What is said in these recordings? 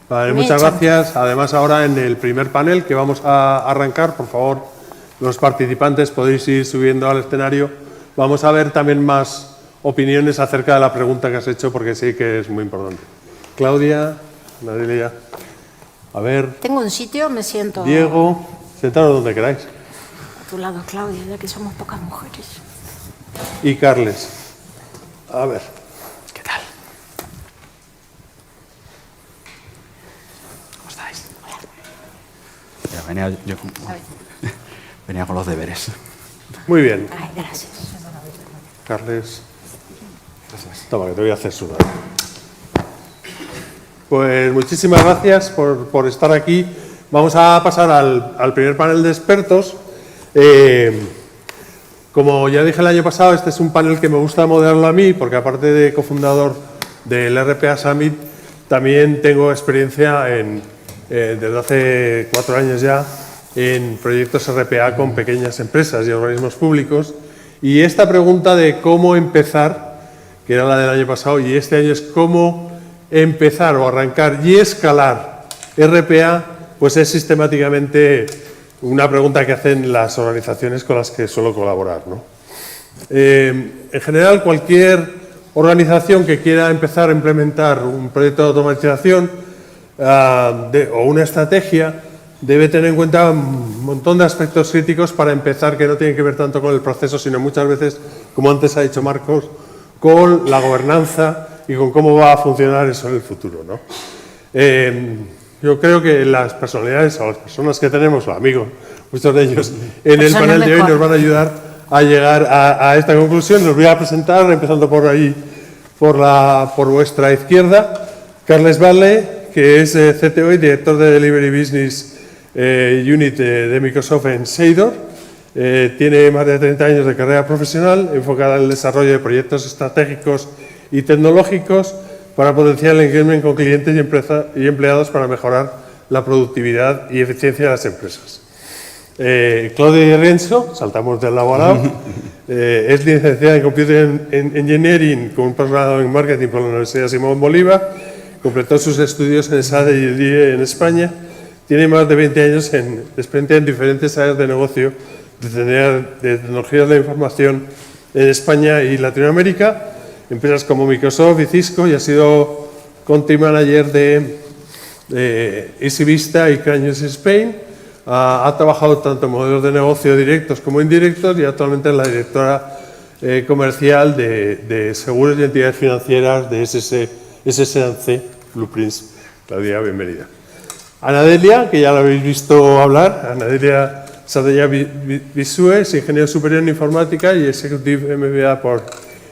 Vale, muchas gracias. Además, ahora en el primer panel que vamos a arrancar, por favor, los participantes podéis ir subiendo al escenario. Vamos a ver también más opiniones acerca de la pregunta que has hecho, porque sí que es muy importante. Claudia, Nadelia, a ver. Tengo un sitio, me siento... Diego, sentaros donde queráis. A tu lado, Claudia, ya que somos pocas mujeres. Y Carles. A ver. ¿Qué tal? ¿Cómo estáis? Mira, venía con los deberes. Muy bien. Ay, gracias. Carles. Toma, que te voy a hacer sudar. Pues muchísimas gracias por estar aquí. Vamos a pasar al primer panel de expertos. Como ya dije el año pasado, este es un panel que me gusta moderarlo a mí, porque aparte de cofundador del RPA Summit, también tengo experiencia desde hace 4 años ya en proyectos RPA con pequeñas empresas y organismos públicos. Y esta pregunta de cómo empezar, que era la del año pasado, y este año es cómo empezar o arrancar y escalar RPA, pues es sistemáticamente una pregunta que hacen las organizaciones con las que suelo colaborar, ¿no? En general, cualquier organización que quiera empezar a implementar un proyecto de automatización o una estrategia debe tener en cuenta un montón de aspectos críticos para empezar, que no tienen que ver tanto con el proceso, sino muchas veces, como antes ha dicho Marcos, con la gobernanza y con cómo va a funcionar eso en el futuro, ¿no? Yo creo que las personalidades o las personas que tenemos, o amigos, muchos de ellos, en el panel de hoy nos van a ayudar a llegar a esta conclusión. Los voy a presentar, empezando por ahí, por vuestra izquierda, Carles Balle, que es CTO y director de Delivery Business Unit de Microsoft en Seidor. Tiene más de 30 años de carrera profesional enfocada en el desarrollo de proyectos estratégicos y tecnológicos para potenciar el engagement con clientes y empleados para mejorar la productividad y eficiencia de las empresas. Claudia Renzo, saltamos del lado a lado, es licenciada en Computer Engineering con un posgrado en Marketing por la Universidad Simón Bolívar, completó sus estudios en SAD y IE en España, tiene más de 20 años de experiencia en diferentes áreas de negocio de tecnologías de la información en España y Latinoamérica, empresas como Microsoft y Cisco, y ha sido Country Manager de EasyVista y Caños Spain. Ha trabajado tanto en modelos de negocio directos como indirectos y actualmente es la directora comercial de seguros y entidades financieras de SS&C Blueprints. Claudia, bienvenida. Anadelia, que ya la habéis visto hablar, Anadelia Sadella Bisue, es ingeniero superior en informática y Executive MBA por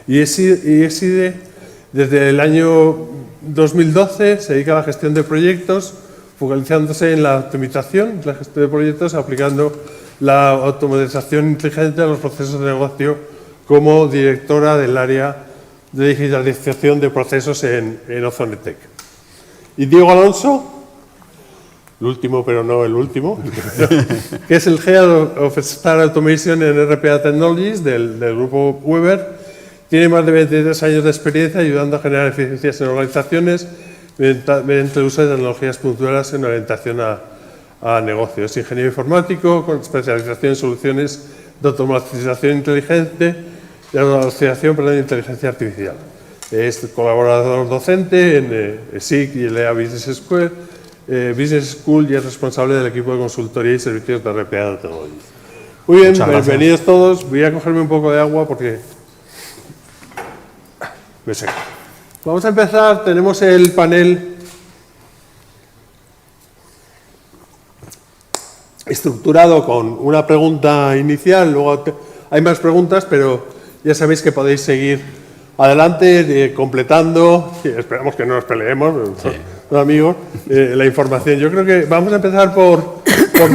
IESIDE. Desde el año 2012 se dedica a la gestión de proyectos, focalizándose en la optimización, la gestión de proyectos, aplicando la automatización inteligente a los procesos de negocio como directora del área de digitalización de procesos en Ozonetec. Y Diego Alonso, el último pero no el último, que es el Head of Star Automation en RPA Technologies del grupo Weber. Tiene más de 23 años de experiencia ayudando a generar eficiencias en organizaciones mediante el uso de tecnologías puntuales en orientación a negocios. Es ingeniero informático con especialización en soluciones de automatización inteligente y de inteligencia artificial. Es colaborador docente en SIC y el EA Business School y es responsable del equipo de consultoría y servicios de RPA Technologies. Muy bien, bienvenidos todos. Voy a cogerme un poco de agua porque me seco. Vamos a empezar. Tenemos el panel estructurado con una pregunta inicial, luego hay más preguntas, pero ya sabéis que podéis seguir adelante completando, y esperamos que no nos peleemos, sí, los amigos, la información. Yo creo que vamos a empezar por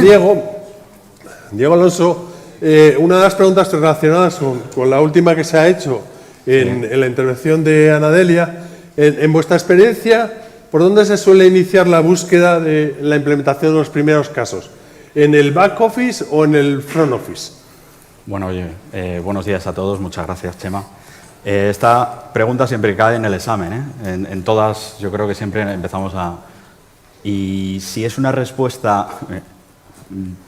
Diego Alonso. Una de las preguntas relacionadas con la última que se ha hecho en la intervención de Anadelia, en vuestra experiencia, ¿por dónde se suele iniciar la búsqueda de la implementación de los primeros casos? ¿En el back office o en el front office? Bueno, buenos días a todos, muchas gracias, Chema. Esta pregunta siempre cae en el examen, ¿eh? En todas, yo creo que siempre empezamos Y si es una respuesta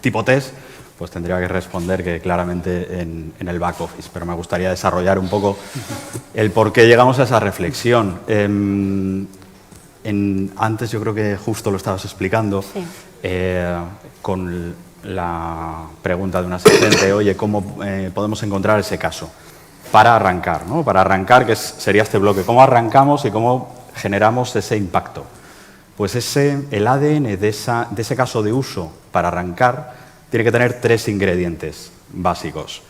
tipo test, pues tendría que responder que claramente en el back office, pero me gustaría desarrollar un poco el por qué llegamos a esa reflexión. Antes yo creo que justo lo estabas explicando, Sí. con la pregunta de un asistente, oye, ¿cómo podemos encontrar ese caso? Para arrancar, ¿no? Para arrancar, que sería este bloque, ¿cómo arrancamos y cómo generamos ese impacto? Pues el ADN de ese caso de uso para arrancar tiene que tener 3 ingredientes básicos.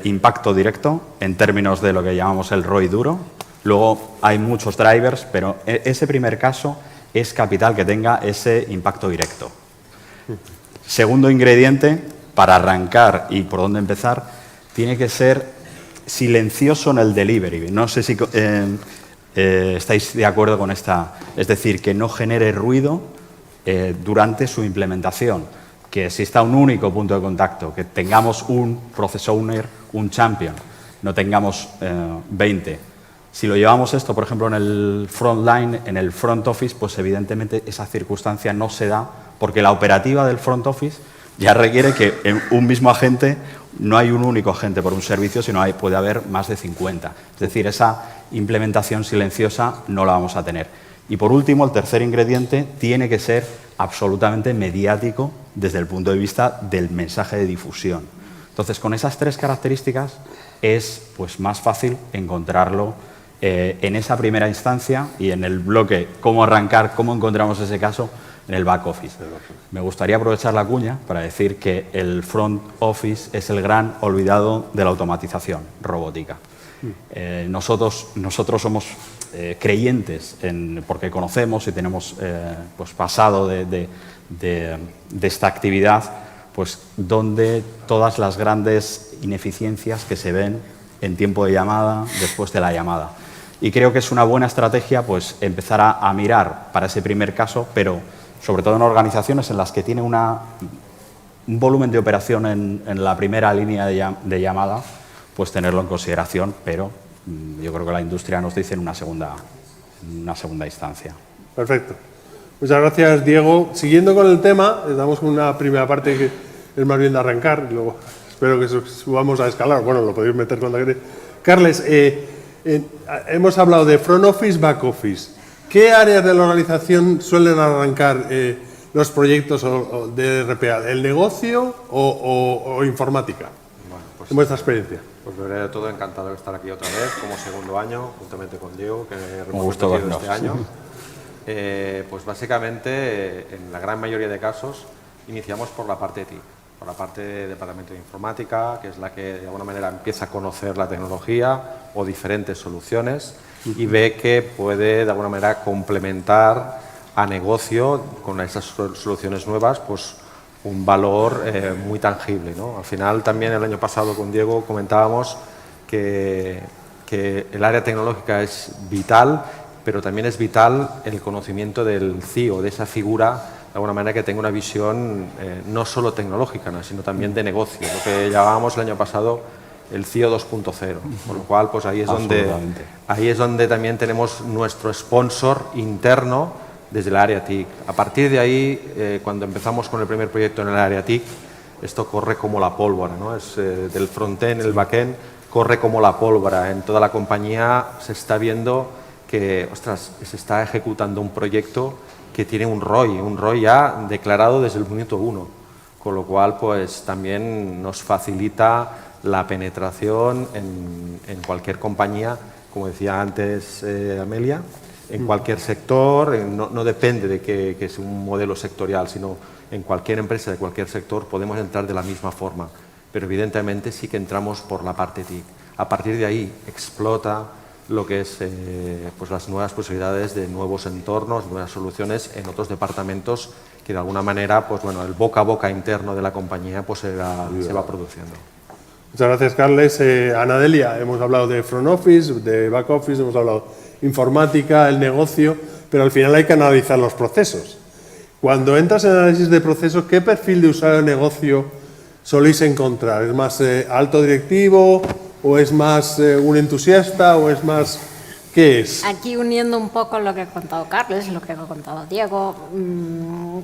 Impacto directo, en términos de lo que llamamos el ROI duro. Luego hay muchos drivers, pero ese primer caso es capital que tenga ese impacto directo. Segundo ingrediente, para arrancar y por dónde empezar, tiene que ser silencioso en el delivery. No sé si estáis de acuerdo con esta, es decir, que no genere ruido durante su implementación, que exista un único punto de contacto, que tengamos un process owner, un champion, no tengamos 20. Si lo llevamos esto, por ejemplo, en el front line, en el front office, pues evidentemente esa circunstancia no se da, porque la operativa del front office ya requiere que en un mismo agente no hay un único agente por un servicio, sino puede haber más de 50. Es decir, esa implementación silenciosa no la vamos a tener. Y por último, el tercer ingrediente tiene que ser absolutamente mediático desde el punto de vista del mensaje de difusión. Entonces, con esas 3 características es pues, más fácil encontrarlo en esa primera instancia y en el bloque cómo arrancar, cómo encontramos ese caso en el back office. Me gustaría aprovechar la cuña para decir que el front office es el gran olvidado de la automatización robótica. Nosotros somos creyentes, porque conocemos y tenemos pues pasado de esta actividad, pues donde todas las grandes ineficiencias que se ven en tiempo de llamada, después de la llamada. Y creo que es una buena estrategia pues empezar a mirar para ese primer caso, pero sobre todo en organizaciones en las que tiene un volumen de operación en la primera línea de llamada, pues tenerlo en consideración, pero yo creo que la industria nos dice en una segunda instancia. Perfecto. Muchas gracias, Diego. Siguiendo con el tema, estamos con una primera parte que es más bien de arrancar, y luego espero que subamos a escalar. Bueno, lo podéis meter cuando queréis. Carles, hemos hablado de front office, back office. ¿Qué áreas de la organización suelen arrancar los proyectos de RPA? ¿El negocio o informática? Bueno, pues, en vuestra experiencia. Pues lo de todo, encantado de estar aquí otra vez, como segundo año, juntamente con Diego, que hemos gusto repetido vernos. este año. Pues básicamente, en la gran mayoría de casos, iniciamos por la parte TIC, por la parte de departamento de informática, que es la que de alguna manera empieza a conocer la tecnología o diferentes soluciones y ve que puede de alguna manera complementar a negocio con esas soluciones nuevas, pues un valor muy tangible, ¿no? Al final también el año pasado con Diego comentábamos que el área tecnológica es vital, pero también es vital el conocimiento del CIO, de esa figura, de alguna manera que tenga una visión no solo tecnológica, ¿no?, sino también de negocio, lo que llamábamos el año pasado el CIO 2.0, con lo cual pues ahí es donde también tenemos nuestro sponsor interno desde el área TIC. A partir de ahí, cuando empezamos con el primer proyecto en el área TIC, esto corre como la pólvora, ¿no? Es del frontend, el backend, corre como la pólvora. En toda la compañía se está viendo que, ostras, se está ejecutando un proyecto que tiene un ROI ya declarado desde el minuto 1, con lo cual pues también nos facilita la penetración en cualquier compañía, como decía antes Amelia, en cualquier sector, no depende de que es un modelo sectorial, sino en cualquier empresa de cualquier sector podemos entrar de la misma forma, pero evidentemente sí que entramos por la parte TIC. A partir de ahí explota lo que es pues las nuevas posibilidades de nuevos entornos, nuevas soluciones en otros departamentos que de alguna manera, pues bueno, el boca a boca interno de la compañía pues se va produciendo. Muchas gracias, Carles. Anadelia, hemos hablado de front office, de back office, hemos hablado de informática, el negocio, pero al final hay que analizar los procesos. Cuando entras en análisis de procesos, ¿qué perfil de usuario de negocio soléis encontrar? ¿Es más alto directivo o es más un entusiasta o es más ¿Qué es? Aquí uniendo un poco lo que ha contado Carles, lo que ha contado Diego,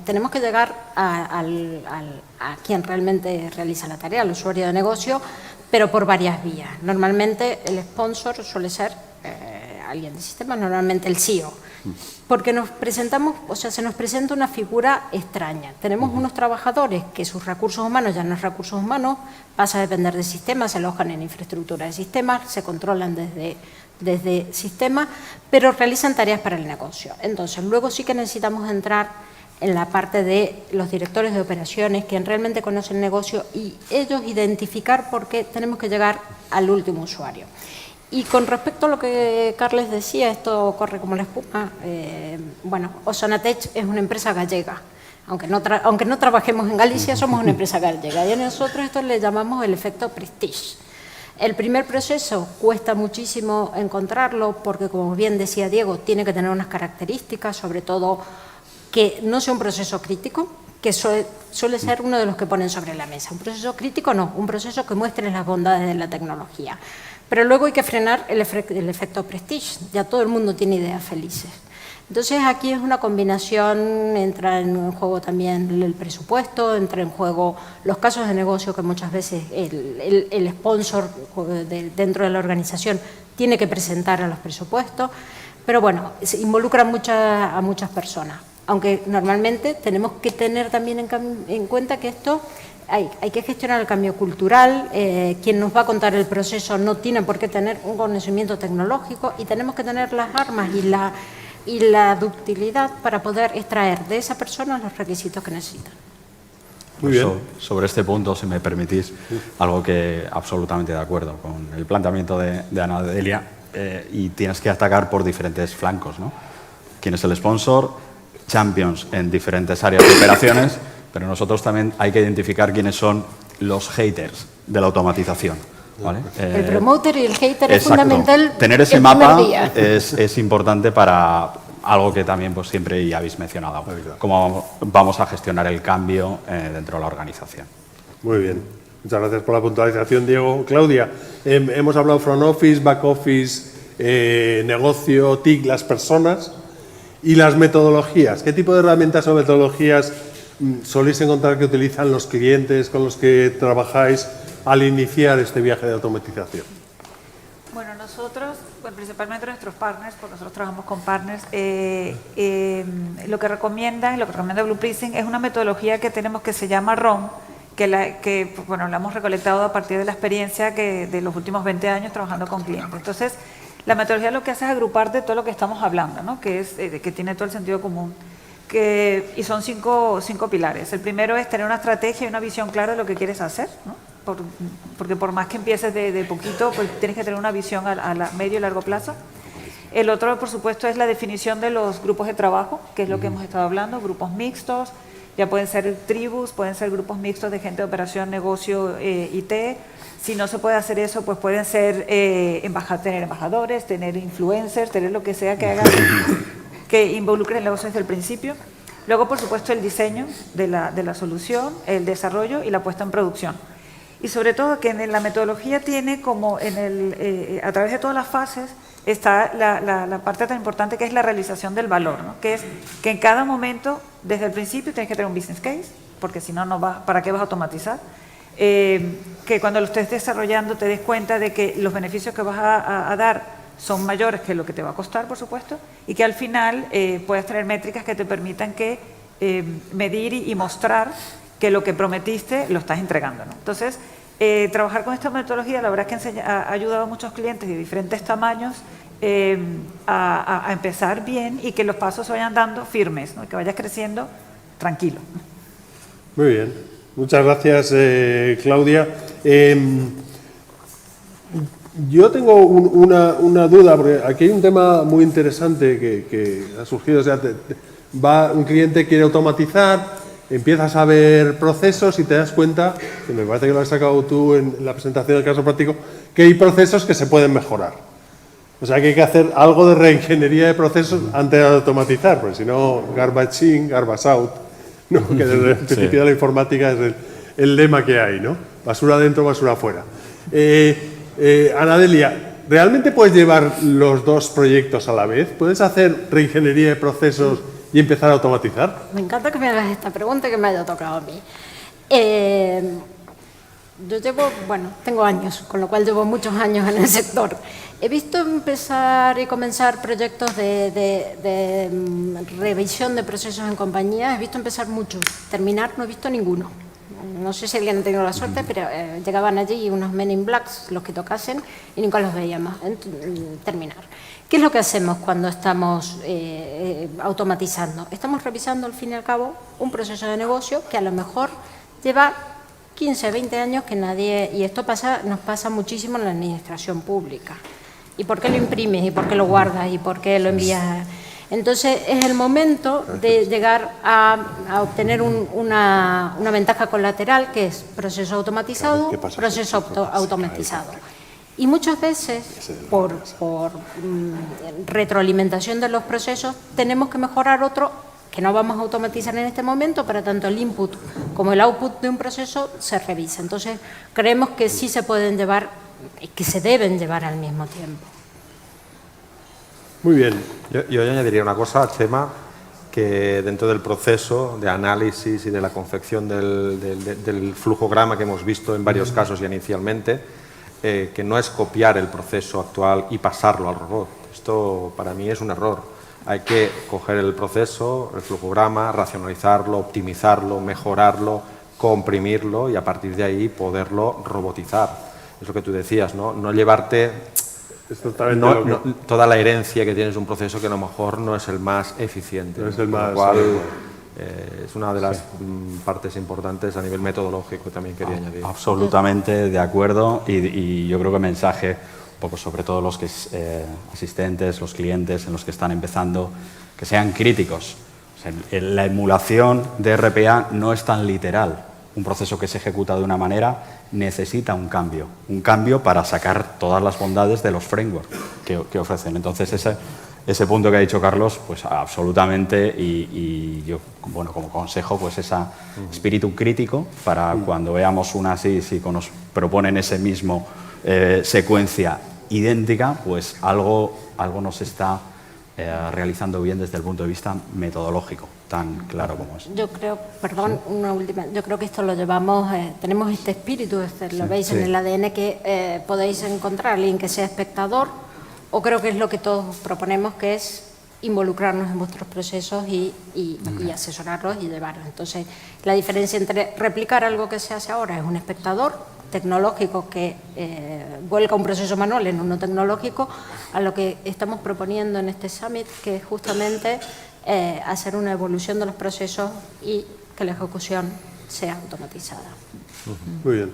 tenemos que llegar a quien realmente realiza la tarea, al usuario de negocio, pero por varias vías. Normalmente el sponsor suele ser alguien de sistema, normalmente el CEO, porque nos presentamos, o sea, se nos presenta una figura extraña. Tenemos unos trabajadores que sus recursos humanos ya no es recursos humanos, pasa a depender de sistemas, se alojan en infraestructura de sistemas, se controlan desde sistemas, pero realizan tareas para el negocio. Entonces, luego sí que necesitamos entrar en la parte de los directores de operaciones, quien realmente conocen el negocio, y ellos identificar por qué tenemos que llegar al último usuario. Y con respecto a lo que Carles decía, esto corre como la espuma. Bueno, Osonatech es una empresa gallega. Aunque no trabajemos en Galicia, somos una empresa gallega. Y a nosotros esto le llamamos el efecto prestige. El primer proceso cuesta muchísimo encontrarlo porque, como bien decía Diego, tiene que tener unas características, sobre todo que no sea un proceso crítico, que suele ser uno de los que ponen sobre la mesa. Un proceso crítico no, un proceso que muestre las bondades de la tecnología. Pero luego hay que frenar el efecto prestige, ya todo el mundo tiene ideas felices. Entonces aquí es una combinación, entra en juego también el presupuesto, entra en juego los casos de negocio que muchas veces el sponsor dentro de la organización tiene que presentar a los presupuestos, pero bueno, se involucran a muchas personas, aunque normalmente tenemos que tener también en cuenta que esto hay que gestionar el cambio cultural, quien nos va a contar el proceso no tiene por qué tener un conocimiento tecnológico y tenemos que tener las armas y la ductilidad para poder extraer de esa persona los requisitos que necesitan. Muy bien. Sobre este punto, si me permitís, algo que absolutamente de acuerdo con el planteamiento de Ana Delia, y tienes que atacar por diferentes flancos, ¿no? ¿Quién es el sponsor? Champions en diferentes áreas de operaciones, pero nosotros también hay que identificar quiénes son los haters de la automatización. ¿Vale? El promoter y el hater exacto. Es fundamental. Tener ese mapa es importante para algo que también pues, siempre ya habéis mencionado, cómo vamos a gestionar el cambio dentro de la organización. Muy bien. Muchas gracias por la puntualización, Diego. Claudia, hemos hablado front office, back office, negocio, TIC, las personas y las metodologías. ¿Qué tipo de herramientas o metodologías soléis encontrar que utilizan los clientes con los que trabajáis al iniciar este viaje de automatización? Bueno, nosotros, principalmente nuestros partners, porque nosotros trabajamos con partners, lo que recomienda Blue Prism es una metodología que tenemos que se llama ROM, la hemos recolectado a partir de la experiencia de los últimos 20 años trabajando con clientes. Entonces, la metodología lo que hace es agrupar de todo lo que estamos hablando, ¿no? Que tiene todo el sentido común. Y son cinco pilares. El primero es tener una estrategia y una visión clara de lo que quieres hacer, ¿no? Porque por más que empieces de poquito, pues tienes que tener una visión a medio y largo plazo. El otro, por supuesto, es la definición de los grupos de trabajo, que es lo que hemos estado hablando, grupos mixtos, ya pueden ser tribus, pueden ser grupos mixtos de gente de operación, negocio, IT. Si no se puede hacer eso, pues pueden ser tener embajadores, tener influencers, tener lo que sea que haga que involucre el negocio desde el principio. Luego, por supuesto, el diseño de la solución, el desarrollo y la puesta en producción. Y sobre todo que en la metodología tiene como a través de todas las fases está la parte tan importante que es la realización del valor, ¿no? Que es que en cada momento, desde el principio, tienes que tener un business case, porque si no, ¿para qué vas a automatizar? Que cuando lo estés desarrollando te des cuenta de que los beneficios que vas a dar son mayores que lo que te va a costar, por supuesto, y que al final puedas tener métricas que te permitan medir y mostrar que lo que prometiste lo estás entregando, ¿no? Entonces, trabajar con esta metodología, la verdad es que ha ayudado a muchos clientes de diferentes tamaños a empezar bien y que los pasos se vayan dando firmes, ¿no? Y que vayas creciendo tranquilo. Muy bien. Muchas gracias, Claudia. Yo tengo una duda, porque aquí hay un tema muy interesante que ha surgido. O sea, un cliente quiere automatizar, empiezas a ver procesos y te das cuenta, que me parece que lo has sacado tú en la presentación del caso práctico, que hay procesos que se pueden mejorar. O sea, que hay que hacer algo de reingeniería de procesos antes de automatizar, porque si no, garbage in, garbage out, ¿no? Que desde el principio de la informática es el lema que hay, ¿no? Basura dentro, basura afuera. Ana Delia, ¿realmente puedes llevar los dos proyectos a la vez? ¿Puedes hacer reingeniería de procesos y empezar a automatizar? Me encanta que me hagas esta pregunta que me haya tocado a mí. Yo tengo años, con lo cual llevo muchos años en el sector. He visto empezar y comenzar proyectos de revisión de procesos en compañías, he visto empezar muchos, terminar no he visto ninguno. No sé si alguien ha tenido la suerte, pero llegaban allí unos Men in Blacks, los que tocasen, y nunca los veíamos terminar. ¿Qué es lo que hacemos cuando estamos automatizando? Estamos revisando, al fin y al cabo, un proceso de negocio que a lo mejor lleva 15, 20 años que nadie... Y esto nos pasa muchísimo en la administración pública. ¿Y por qué lo imprimes? ¿Y por qué lo guardas? ¿Y por qué lo envías? Entonces, es el momento de llegar a obtener una ventaja colateral, que es proceso automatizado, proceso automatizado. Y muchas veces, por retroalimentación de los procesos, tenemos que mejorar otro que no vamos a automatizar en este momento, pero tanto el input como el output de un proceso se revisa. Entonces, creemos que sí se pueden llevar, que se deben llevar al mismo tiempo. Muy bien. Yo añadiría una cosa, Chema, que dentro del proceso de análisis y de la confección del flujograma que hemos visto en varios casos ya inicialmente, que no es copiar el proceso actual y pasarlo al robot. Esto para mí es un error. Hay que coger el proceso, el flujograma, racionalizarlo, optimizarlo, mejorarlo, comprimirlo y a partir de ahí poderlo robotizar. Es lo que tú decías, ¿no? No llevarte toda la herencia que tienes de un proceso que a lo mejor no es el más eficiente. No es el más es una de las partes importantes a nivel metodológico, también quería añadir. Absolutamente de acuerdo y yo creo que el mensaje, un poco sobre todo los que asistentes, los clientes, en los que están empezando, que sean críticos. O sea, la emulación de RPA no es tan literal. Un proceso que se ejecuta de una manera necesita un cambio para sacar todas las bondades de los frameworks que ofrecen. Entonces, ese punto que ha dicho Carlos, pues absolutamente, y yo, bueno, como consejo, pues ese espíritu crítico para cuando veamos una así, si nos proponen ese mismo secuencia idéntica, pues algo nos está realizando bien desde el punto de vista metodológico, tan claro como es. Yo creo, perdón, una última, yo creo que esto lo llevamos, tenemos este espíritu, lo veis en el ADN, que podéis encontrar alguien que sea espectador, o creo que es lo que todos proponemos, que es involucrarnos en vuestros procesos y asesorarlos y llevarlos. Entonces, la diferencia entre replicar algo que se hace ahora es un espectador tecnológico que vuelca un proceso manual en uno tecnológico, a lo que estamos proponiendo en este Summit, que es justamente hacer una evolución de los procesos y que la ejecución sea automatizada. Muy bien.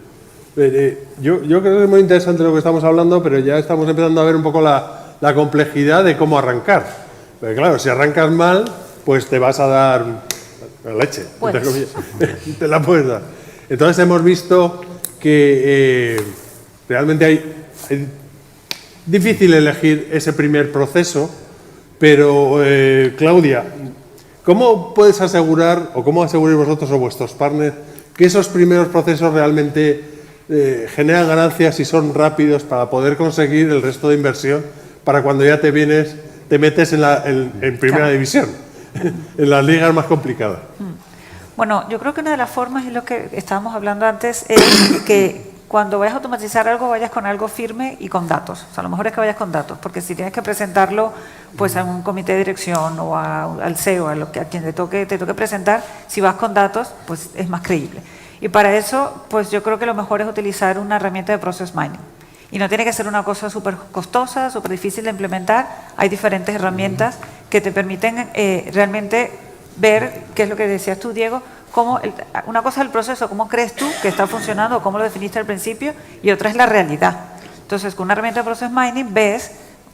Yo creo que es muy interesante lo que estamos hablando, pero ya estamos empezando a ver un poco la complejidad de cómo arrancar. Porque claro, si arrancas mal, pues te vas a dar la leche, entre comillas. Te la puedes dar. Entonces hemos visto que realmente es difícil elegir ese primer proceso, pero Claudia, ¿cómo puedes asegurar, o cómo aseguráis vosotros o vuestros partners, que esos primeros procesos realmente generan ganancias y son rápidos para poder conseguir el resto de inversión para cuando ya te metes en primera división, en las ligas más complicadas? Bueno, yo creo que una de las formas, y lo que estábamos hablando antes, es que cuando vayas a automatizar algo, vayas con algo firme y con datos. O sea, lo mejor es que vayas con datos, porque si tienes que presentarlo pues a un comité de dirección o al CEO, a quien te toque presentar, si vas con datos, pues es más creíble. Y para eso, pues yo creo que lo mejor es utilizar una herramienta de process mining. Y no tiene que ser una cosa súper costosa, súper difícil de implementar. Hay diferentes herramientas que te permiten realmente ver, qué es lo que decías tú, Diego, cómo una cosa es el proceso, cómo crees tú que está funcionando, cómo lo definiste al principio, y otra es la realidad. Entonces, con una herramienta de process mining ves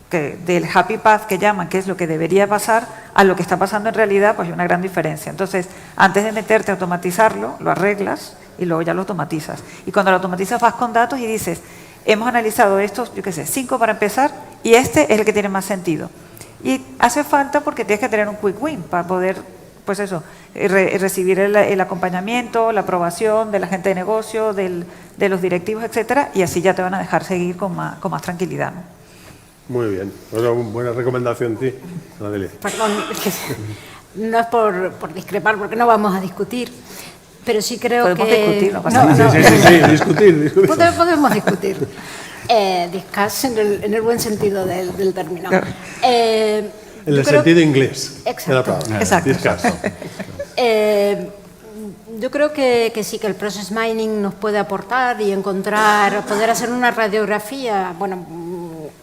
que del happy path que llaman, que es lo que debería pasar, a lo que está pasando en realidad, pues hay una gran diferencia. Entonces, antes de meterte a automatizarlo, lo arreglas y luego ya lo automatizas. Y cuando lo automatizas vas con datos y dices, hemos analizado estos, yo qué sé, 5 para empezar, y este es el que tiene más sentido. Y hace falta porque tienes que tener un quick win para poder, pues eso, recibir el acompañamiento, la aprobación de la gente de negocio, de los directivos, etcétera, y así ya te van a dejar seguir con más tranquilidad, ¿no? Muy bien. Bueno, buena recomendación, sí, Adelia. Perdón, es que no es por discrepar, porque no vamos a discutir, pero sí creo Podemos que... discutir, no pasa nada. Sí, discutir. Podemos discutir. Discuss en el buen sentido del término. En el sentido inglés. Exacto. de la palabra. Exacto. Discuss. Yo creo que sí, que el process mining nos puede aportar y encontrar, poder hacer una radiografía. Bueno,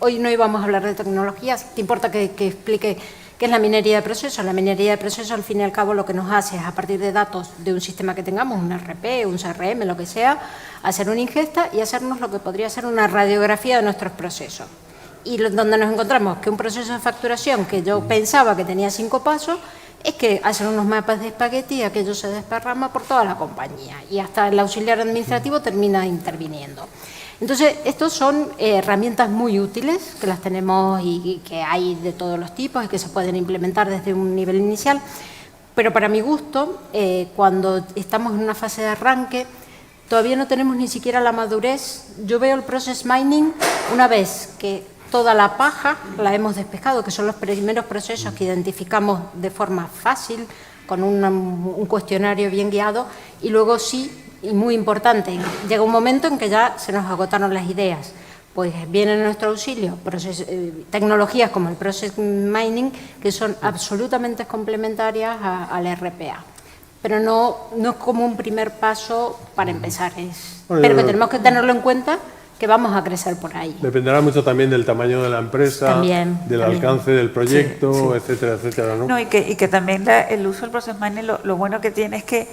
hoy no íbamos a hablar de tecnologías. ¿Te importa que explique qué es la minería de procesos? La minería de procesos, al fin y al cabo, lo que nos hace es, a partir de datos de un sistema que tengamos, un RP, un CRM, lo que sea, hacer una ingesta y hacernos lo que podría ser una radiografía de nuestros procesos. Y donde nos encontramos que un proceso de facturación que yo pensaba que tenía 5 pasos, es que hacen unos mapas de espagueti y aquello se desparrama por toda la compañía y hasta el auxiliar administrativo termina interviniendo. Entonces, estos son herramientas muy útiles que las tenemos y que hay de todos los tipos y que se pueden implementar desde un nivel inicial, pero para mi gusto, cuando estamos en una fase de arranque, todavía no tenemos ni siquiera la madurez. Yo veo el process mining una vez que toda la paja la hemos despejado, que son los primeros procesos que identificamos de forma fácil, con un cuestionario bien guiado, y luego sí, y muy importante, llega un momento en que ya se nos agotaron las ideas. Pues vienen en nuestro auxilio tecnologías como el process mining, que son absolutamente complementarias al RPA. Pero no es como un primer paso para empezar, pero que tenemos que tenerlo en cuenta, que vamos a crecer por ahí. Dependerá mucho también del tamaño de la empresa, del alcance del proyecto, Sí. etcétera, ¿no? No, y que también el uso del process mining, lo bueno que tiene es que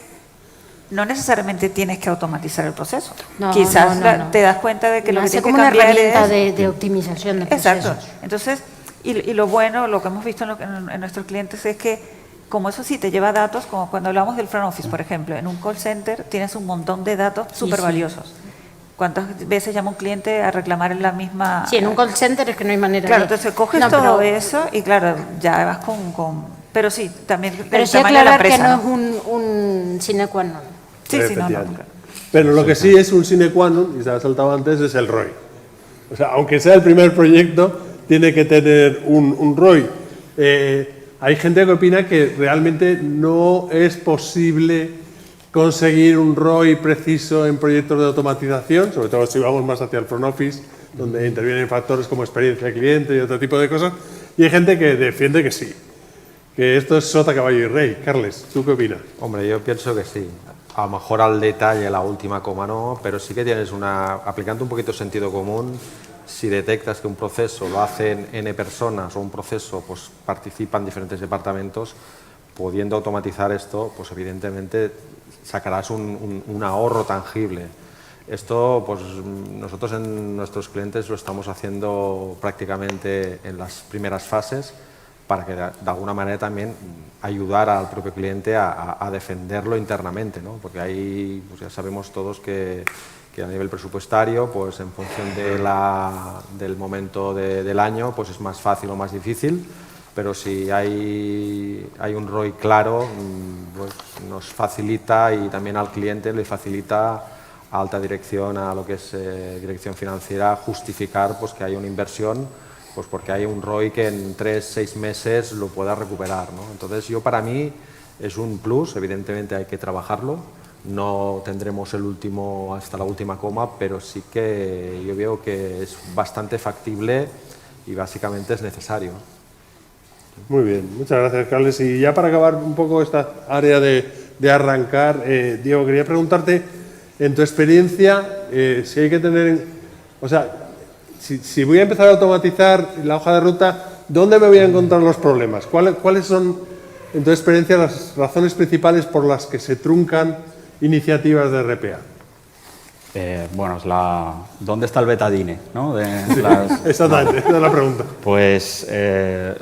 no necesariamente tienes que automatizar el proceso. Quizás te das cuenta de que lo que tienes que como una cambiar herramienta es... de optimización de procesos. Exacto. Entonces, y lo bueno, lo que hemos visto en nuestros clientes es que, como eso sí te lleva datos, como cuando hablamos del front office, por ejemplo, en un call center tienes un montón de datos súper valiosos. ¿Cuántas veces llama un cliente a reclamar en la misma...? Sí, en un call center es que no hay manera Claro, de... entonces coges todo eso y claro, ya vas con... Pero sí, también Pero el sí tamaño de la aclarar empresa, que no es un sine qua non. Sí, no. Efectivamente. Pero lo que sí es un sine qua non, y se ha saltado antes, es el ROI. O sea, aunque sea el primer proyecto, tiene que tener un ROI. Hay gente que opina que realmente no es posible conseguir un ROI preciso en proyectos de automatización, sobre todo si vamos más hacia el front office, donde intervienen factores como experiencia de cliente y otro tipo de cosas. Y hay gente que defiende que sí, que esto es sota, caballo y rey. Carles, ¿tú qué opinas? Hombre, yo pienso que sí. A lo mejor al detalle, la última coma no, pero sí que tienes aplicando un poquito sentido común, si detectas que un proceso lo hacen N personas o un proceso pues participan diferentes departamentos, pudiendo automatizar esto, pues evidentemente sacarás un ahorro tangible. Esto, pues nosotros en nuestros clientes lo estamos haciendo prácticamente en las primeras fases para que de alguna manera también ayudar al propio cliente a defenderlo internamente, ¿no? Porque ahí pues ya sabemos todos que a nivel presupuestario, pues en función del momento del año, pues es más fácil o más difícil, pero si hay un ROI claro, pues nos facilita y también al cliente le facilita a alta dirección, a lo que es dirección financiera, justificar pues que hay una inversión, pues porque hay un ROI que en 3-6 meses lo pueda recuperar, ¿no? Entonces para mí es un plus, evidentemente hay que trabajarlo, no tendremos el último hasta la última coma, pero sí que yo veo que es bastante factible y básicamente es necesario. Muy bien, muchas gracias, Carles. Y ya para acabar un poco esta área de arrancar, Diego, quería preguntarte, en tu experiencia, si hay que tener, o sea, si voy a empezar a automatizar la hoja de ruta, ¿dónde me voy a encontrar los problemas? ¿Cuáles son, en tu experiencia, las razones principales por las que se truncan iniciativas de RPA? Bueno, ¿dónde está el betadine? ¿No? Exactamente, esa es la pregunta. Pues,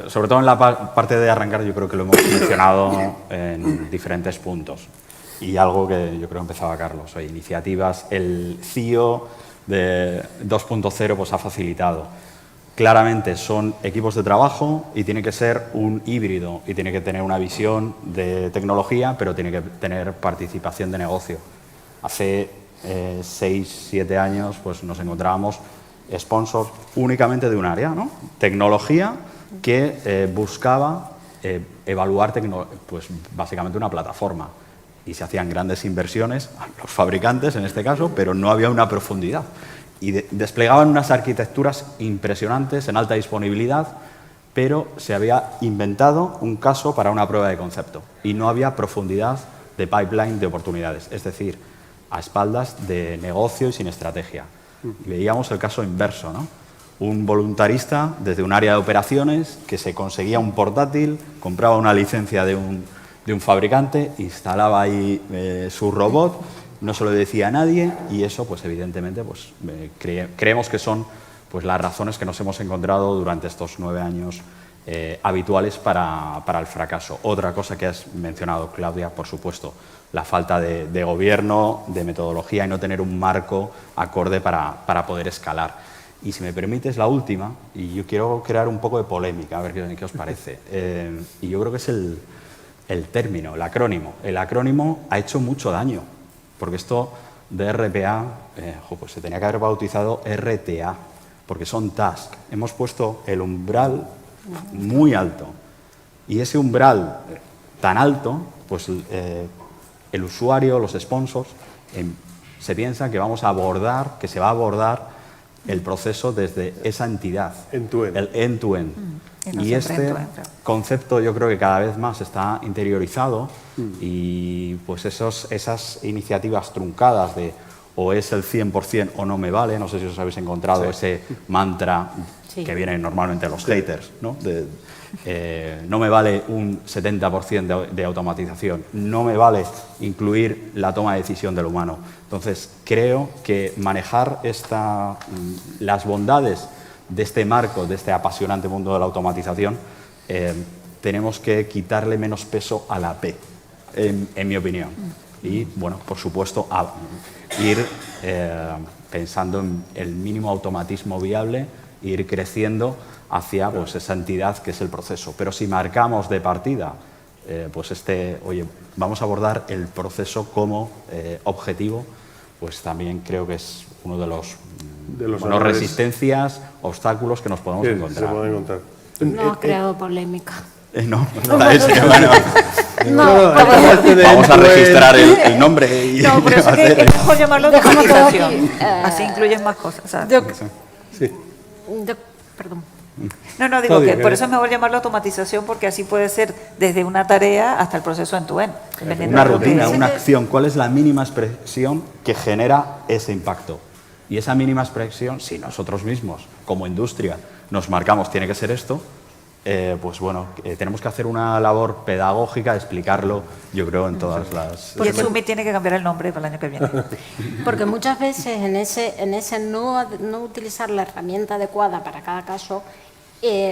sobre todo en la parte de arrancar, yo creo que lo hemos mencionado en diferentes puntos. Y algo que yo creo empezaba Carlos, iniciativas, el CIO de 2.0 pues ha facilitado. Claramente son equipos de trabajo y tiene que ser un híbrido y tiene que tener una visión de tecnología, pero tiene que tener participación de negocio. Hace 6-7 años pues nos encontrábamos sponsors únicamente de un área, ¿no? Tecnología que buscaba evaluar pues básicamente una plataforma. Y se hacían grandes inversiones, los fabricantes en este caso, pero no había una profundidad. Y desplegaban unas arquitecturas impresionantes en alta disponibilidad, pero se había inventado un caso para una prueba de concepto y no había profundidad de pipeline de oportunidades, es decir, a espaldas de negocio y sin estrategia. Y veíamos el caso inverso, ¿no? Un voluntarista desde un área de operaciones que se conseguía un portátil, compraba una licencia de un fabricante, instalaba ahí su robot, no se lo decía a nadie y eso, pues evidentemente, pues, creemos que son pues, las razones que nos hemos encontrado durante estos 9 años habituales para el fracaso. Otra cosa que has mencionado, Claudia, por supuesto, la falta de gobierno, de metodología y no tener un marco acorde para poder escalar. Y si me permites, la última, y yo quiero crear un poco de polémica, a ver qué os parece. Y yo creo que es el término, el acrónimo. El acrónimo ha hecho mucho daño, porque esto de RPA, pues se tenía que haber bautizado RTA, porque son tasks. Hemos puesto el umbral muy alto. Y ese umbral tan alto, pues el usuario, los sponsors, se piensa que vamos a abordar, que se va a abordar el proceso desde esa entidad. End-to-end. El end-to-end. Y este concepto yo creo que cada vez más está interiorizado y pues esas iniciativas truncadas de o es el 100% o no me vale, no sé si os habéis encontrado ese mantra que viene normalmente de los haters, ¿no? No me vale un 70% de automatización, no me vale incluir la toma de decisión del humano. Entonces, creo que manejar las bondades de este marco, de este apasionante mundo de la automatización, tenemos que quitarle menos peso a la P, en mi opinión. Y, bueno, por supuesto, ir pensando en el mínimo automatismo viable e ir creciendo hacia pues, esa entidad que es el proceso. Pero si marcamos de partida, pues oye, vamos a abordar el proceso como objetivo, pues también creo que es uno de los resistencias, obstáculos que nos podemos encontrar. Se pueden encontrar. No ha creado polémica. No, Vamos a registrar el nombre. Y no, pero eso es mejor llamarlo automatización. Así incluyes más cosas. Sí. Perdón. No, digo que por eso es mejor llamarlo automatización, porque así puede ser desde una tarea hasta el proceso end-to-end. Una rutina, una acción. ¿Cuál es la mínima expresión que genera ese impacto? Y esa mínima expresión, si nosotros mismos, como industria, nos marcamos, tiene que ser esto, pues bueno, tenemos que hacer una labor pedagógica, explicarlo, yo creo, en todas las... Y el Summit tiene que cambiar el nombre para el año que viene. Porque muchas veces en ese no utilizar la herramienta adecuada para cada caso,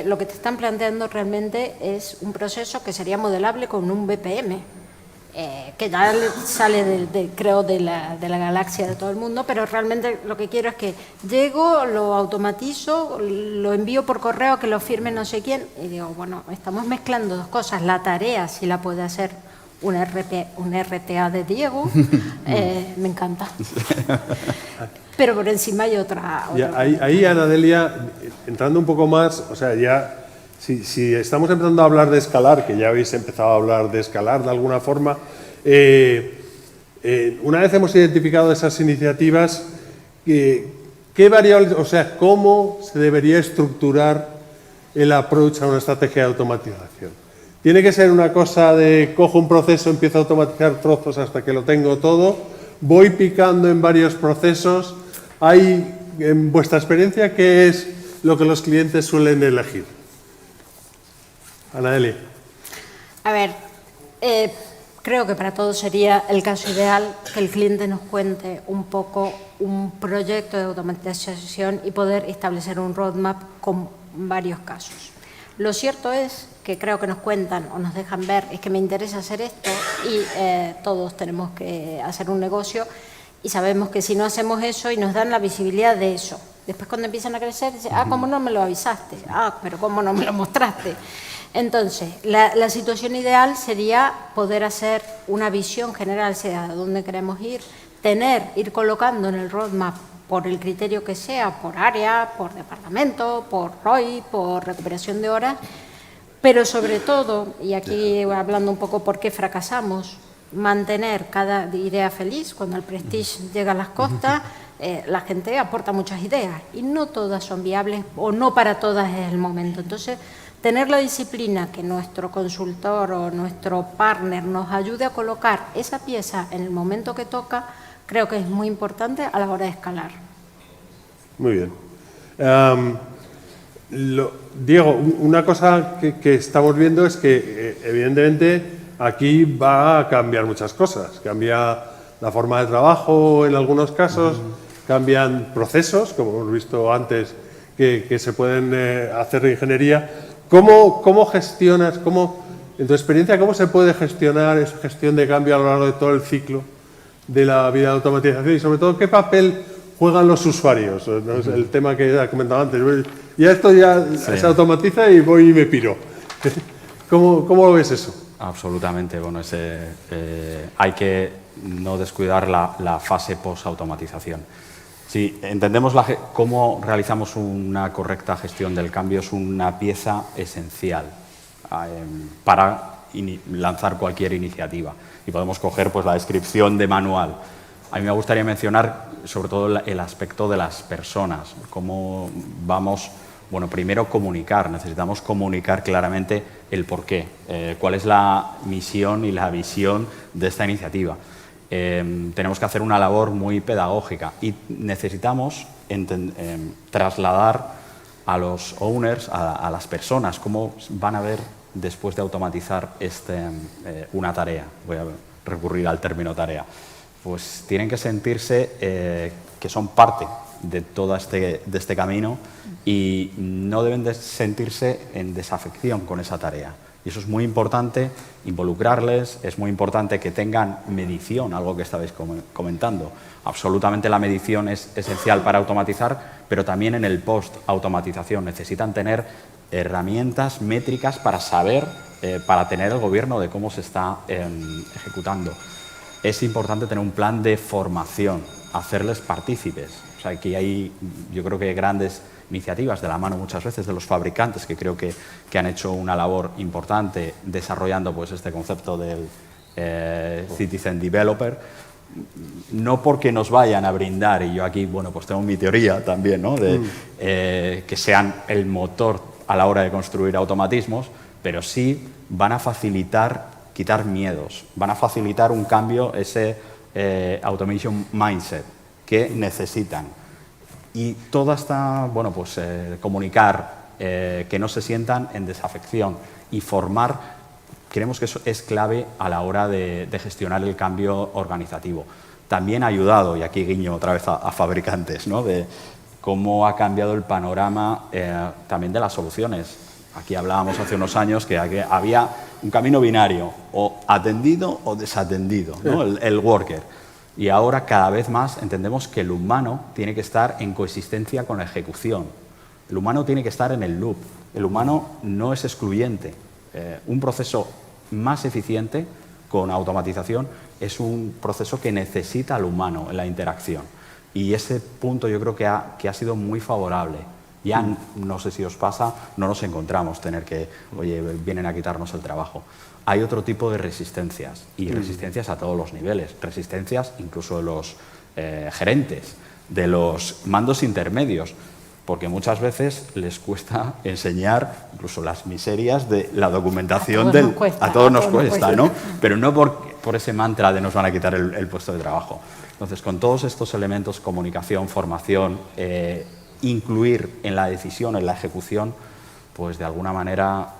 lo que te están planteando realmente es un proceso que sería modelable con un BPM, que ya sale creo de la galaxia de todo el mundo, pero realmente lo que quiero es que llego, lo automatizo, lo envío por correo, que lo firme no sé quién, y digo, bueno, estamos mezclando dos cosas. La tarea, si la puede hacer un RTA de Diego, me encanta. Pero por encima hay otra ahí, Ana Delia, entrando un poco más, o sea, ya... Si estamos empezando a hablar de escalar, que ya habéis empezado a hablar de escalar de alguna forma, una vez hemos identificado esas iniciativas, ¿qué variables, o sea, cómo se debería estructurar el approach a una estrategia de automatización? ¿Tiene que ser una cosa de cojo un proceso, empiezo a automatizar trozos hasta que lo tengo todo? ¿Voy picando en varios procesos? En vuestra experiencia, ¿qué es lo que los clientes suelen elegir? Anaeli. A ver, creo que para todos sería el caso ideal que el cliente nos cuente un poco un proyecto de automatización y poder establecer un roadmap con varios casos. Lo cierto es que creo que nos cuentan o nos dejan ver, es que me interesa hacer esto y todos tenemos que hacer un negocio y sabemos que si no hacemos eso y nos dan la visibilidad de eso, después cuando empiezan a crecer, dicen, ¿cómo no me lo avisaste? Pero ¿cómo no me lo mostraste? Entonces, la situación ideal sería poder hacer una visión general hacia dónde queremos ir, ir colocando en el roadmap por el criterio que sea, por área, por departamento, por ROI, por recuperación de horas, pero sobre todo, y aquí hablando un poco por qué fracasamos, mantener cada idea feliz. Cuando el Prestige llega a las costas, la gente aporta muchas ideas y no todas son viables o no para todas es el momento. Entonces, tener la disciplina que nuestro consultor o nuestro partner nos ayude a colocar esa pieza en el momento que toca, creo que es muy importante a la hora de escalar. Muy bien. Diego, una cosa que estamos viendo es que, evidentemente, aquí va a cambiar muchas cosas. Cambia la forma de trabajo en algunos casos, cambian procesos, como hemos visto antes, que se pueden hacer de ingeniería. ¿Cómo gestionas, en tu experiencia, cómo se puede gestionar esa gestión de cambio a lo largo de todo el ciclo de la vida de automatización y, sobre todo, qué papel juegan los usuarios? ¿No? Es el tema que ya comentaba antes. Ya esto ya se automatiza y voy y me piro. ¿Cómo lo ves eso? Absolutamente. Bueno, hay que no descuidar la fase post-automatización. Si entendemos cómo realizamos una correcta gestión del cambio, es una pieza esencial para lanzar cualquier iniciativa. Y podemos coger pues, la descripción de manual. A mí me gustaría mencionar sobre todo el aspecto de las personas, cómo vamos, bueno, primero comunicar, necesitamos comunicar claramente el porqué, cuál es la misión y la visión de esta iniciativa. Tenemos que hacer una labor muy pedagógica y necesitamos trasladar a los owners, a las personas, cómo van a ver después de automatizar una tarea. Voy a recurrir al término tarea. Pues tienen que sentirse que son parte de todo este camino y no deben de sentirse en desafección con esa tarea. Y eso es muy importante, involucrarles, es muy importante que tengan medición, algo que estabais comentando. Absolutamente la medición es esencial para automatizar, pero también en el post-automatización necesitan tener herramientas métricas para saber, para tener el gobierno de cómo se está ejecutando. Es importante tener un plan de formación, hacerles partícipes. O sea, aquí hay, yo creo que grandes iniciativas de la mano muchas veces de los fabricantes que creo que han hecho una labor importante desarrollando pues, este concepto del Citizen Developer, no porque nos vayan a brindar, y yo aquí bueno, pues tengo mi teoría también, ¿no? de que sean el motor a la hora de construir automatismos, pero sí van a facilitar quitar miedos, van a facilitar un cambio, ese automation mindset que necesitan. Y toda esta, bueno, pues comunicar, que no se sientan en desafección y formar, creemos que eso es clave a la hora de gestionar el cambio organizativo. También ha ayudado, y aquí guiño otra vez a fabricantes, ¿no? de cómo ha cambiado el panorama también de las soluciones. Aquí hablábamos hace unos años que había un camino binario, o atendido o desatendido, ¿no? el worker. Y ahora cada vez más entendemos que el humano tiene que estar en coexistencia con la ejecución. El humano tiene que estar en el loop. El humano no es excluyente. Un proceso más eficiente con automatización es un proceso que necesita al humano en la interacción. Y ese punto yo creo que ha sido muy favorable. Ya no sé si os pasa, no nos encontramos tener que, oye, vienen a quitarnos el trabajo. Hay otro tipo de resistencias, y resistencias a todos los niveles, resistencias incluso de los gerentes, de los mandos intermedios, porque muchas veces les cuesta enseñar incluso las miserias de la documentación. A todos nos cuesta, ¿no? Pero no por ese mantra de nos van a quitar el puesto de trabajo. Entonces, con todos estos elementos, comunicación, formación, incluir en la decisión, en la ejecución, pues de alguna manera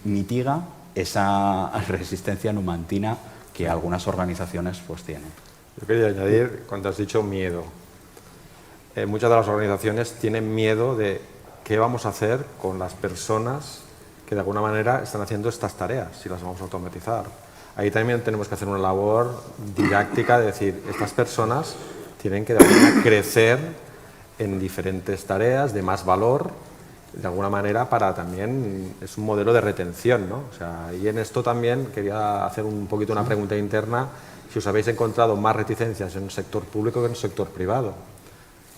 mitiga esa resistencia numantina que algunas organizaciones pues tienen. Yo quería añadir, cuando has dicho miedo, muchas de las organizaciones tienen miedo de qué vamos a hacer con las personas que de alguna manera están haciendo estas tareas, si las vamos a automatizar. Ahí también tenemos que hacer una labor didáctica de decir, estas personas tienen que de alguna manera crecer en diferentes tareas de más valor, de alguna manera para también, es un modelo de retención, ¿no? O sea, y en esto también quería hacer un poquito una pregunta interna, si os habéis encontrado más reticencias en el sector público que en el sector privado.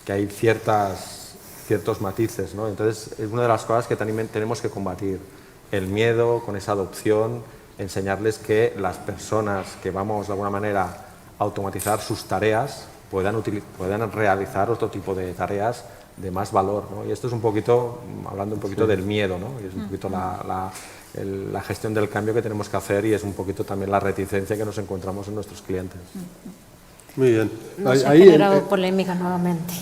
que hay ciertos matices, ¿no? Entonces, es una de las cosas que también tenemos que combatir, el miedo con esa adopción, enseñarles que las personas que vamos de alguna manera a automatizar sus tareas puedan realizar otro tipo de tareas de más valor, ¿no? Y esto es un poquito, hablando un poquito del miedo, ¿no? Y es un poquito la gestión del cambio que tenemos que hacer y es un poquito también la reticencia que nos encontramos en nuestros clientes. Muy bien. No se ha generado polémica nuevamente.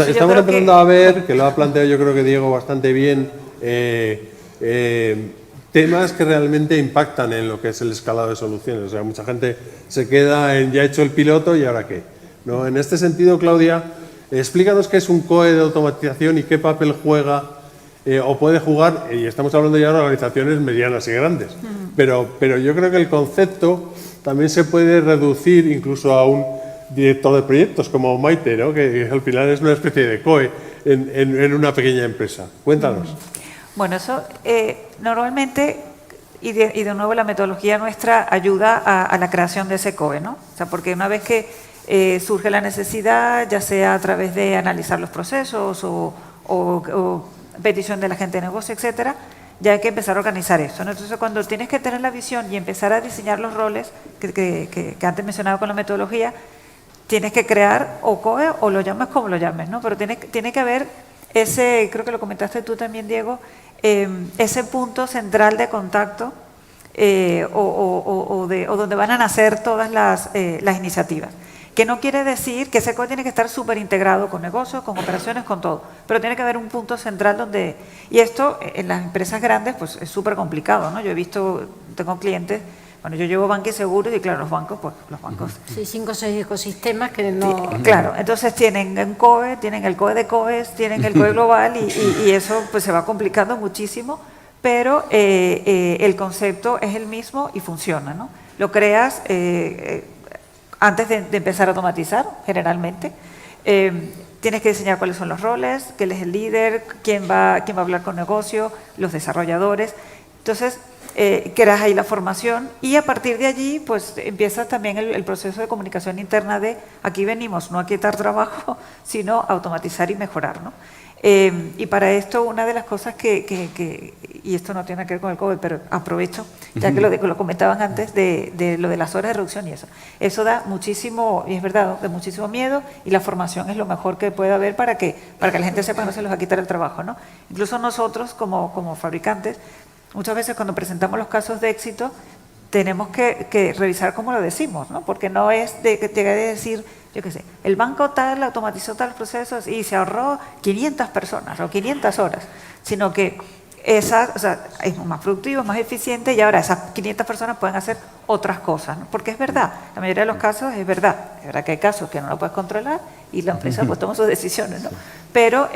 Estamos empezando a ver, que lo ha planteado yo creo que Diego bastante bien, temas que realmente impactan en lo que es el escalado de soluciones. O sea, mucha gente se queda en ya he hecho el piloto y ahora qué, ¿no? En este sentido, Claudia, explícanos qué es un COE de automatización y qué papel juega o puede jugar, y estamos hablando ya de organizaciones medianas y grandes, pero yo creo que el concepto también se puede reducir incluso a un director de proyectos como Maite, ¿no? Que al final es una especie de COE en una pequeña empresa. Cuéntanos. Bueno, eso normalmente, y de nuevo la metodología nuestra ayuda a la creación de ese COE, ¿no? O sea, porque una vez que surge la necesidad, ya sea a través de analizar los procesos o petición de la gente de negocio, etcétera, ya hay que empezar a organizar eso, ¿no? Entonces, cuando tienes que tener la visión y empezar a diseñar los roles que antes mencionaba con la metodología, tienes que crear o COE o lo llamas como lo llames, ¿no? Pero tiene que haber ese, creo que lo comentaste tú también, Diego, ese punto central de contacto o donde van a nacer todas las iniciativas. Que no quiere decir que ese COE tiene que estar súper integrado con negocios, con operaciones, con todo, pero tiene que haber un punto central donde... Y esto en las empresas grandes pues es súper complicado, ¿no? Yo he visto, tengo clientes, bueno, yo llevo banca y seguros y claro, los bancos... Sí, 5 o 6 ecosistemas que no... Claro, entonces tienen un COE, tienen el COE de COEs, tienen el COE global y eso pues se va complicando muchísimo, pero el concepto es el mismo y funciona, ¿no? Lo creas... antes de empezar a automatizar, generalmente, tienes que diseñar cuáles son los roles, quién es el líder, quién va a hablar con negocio, los desarrolladores. Entonces, creas ahí la formación y a partir de allí, pues empieza también el proceso de comunicación interna de aquí venimos, no a quitar trabajo, sino a automatizar y mejorar, ¿no? Y para esto, una de las cosas y esto no tiene que ver con el COVID, pero aprovecho, ya que lo comentaban antes, de lo de las horas de reducción y eso da muchísimo, y es verdad, de muchísimo miedo, y la formación es lo mejor que puede haber para que la gente sepa que no se les va a quitar el trabajo, ¿no? Incluso nosotros, como fabricantes, muchas veces cuando presentamos los casos de éxito, tenemos que revisar cómo lo decimos, ¿no? Porque no es de que te de decir, yo qué sé, el banco tal automatizó tales procesos y se ahorró 500 personas o 500 horas, sino que es más productivo, más eficiente y ahora esas 500 personas pueden hacer otras cosas, ¿no? Porque es verdad, la mayoría de los casos es verdad que hay casos que no lo puedes controlar y la empresa pues toma sus decisiones, ¿no? Pero